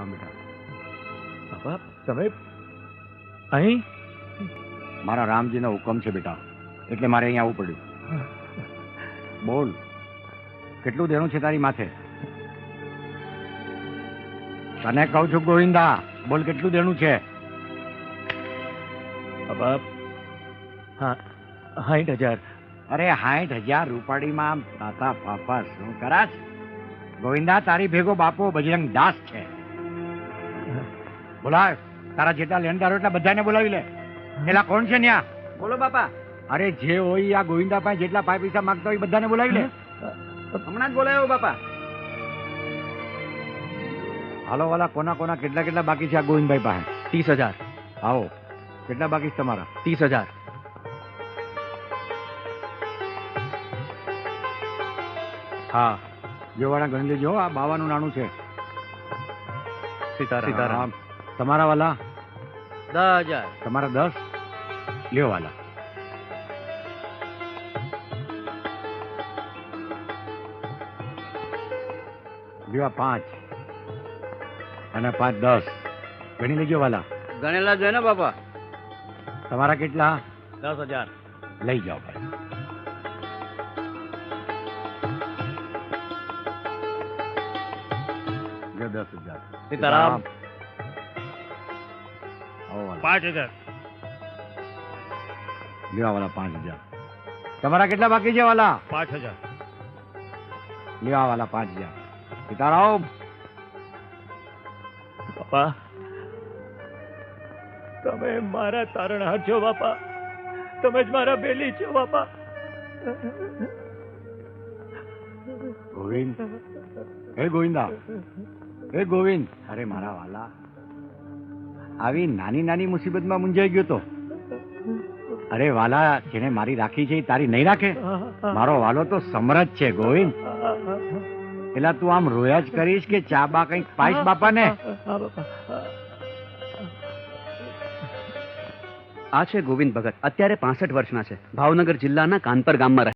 સીતારામ બેટા. બાપા તમે અહીં? મારા રામજીનો હુકમ છે બેટા, એટલે મારે અહીંયા આવવું પડ્યું. બોલ, કેટલું દેણું છે તારી માથે? તને કહું છું ગોવિંદા, બોલ કેટલું દેણું છે? બાપા હા 60,000. અરે 60,000 રૂપાડીમાં તાતા પાપા શું કરાશ? ગોવિંદા, તારી ભેગો બાપો બજરંગ દાસ છે. બોલાવ, તારા જેટલા લેણદારો એટલા બધાને બોલાવી લે. એલા કોણ છે ન્યા? બોલો બાપા. અરે જે હોય આ ગોવિંદા પાસે જેટલા પૈસા માંગતા હોય એ બધાને બોલાવી લે. હમણાં જ બોલાયો બાપા. હાલો વાલા, કોના કોના કેટલા કેટલા બાકી છે આ ગોવિંદભાઈ પાસે? 30,000. આવો, કેટલા બાકી છે તમારા? 30,000. હા, જોવાળા ગણી લેજો. આ 52 નાણું છે. સીતારામ. તમારા વાલા? 10,000. તમારા 10. લ્યો વાલા. લ્યો આ 5 અને 5 10 ગણી લેજો વાલા. ગણેલા જોઈએ ને બાપા. તમારા કેટલા? 10,000. લઈ જાઓ ભાઈ. લ્યો 10,000. સીતારામ. આવો વાલા. 5,000. લ્યો આ વાલા 5,000. તમારા કેટલા બાકી છે વાલા? 5,000. લ્યો આ વાલા 5,000. સીતારામ. બાપા તમે મારા તારણહાર છો બાપા, તમે જ મારા બેલી છો બાપા. ગોવિંદ, હે ગોવિંદા, હે ગોવિંદ. અરે મારા વાલા, આવી નાની નાની મુસીબતમાં મુંજાઈ ગયો તો. અરે વાલા, જેને મારી રાખી છે એ તારી નહીં રાખે? મારો વાલો તો સમરથ છે ગોવિંદ. પેલા તું આમ રોયા જ કરીશ કે ચા બા કંઈક પાઈશ બાપાને? આ છે ગોવિંદ ભગત, અત્યારે 65 વર્ષના છે. ભાવનગર જિલ્લાના કાનપર ગામમાં રહે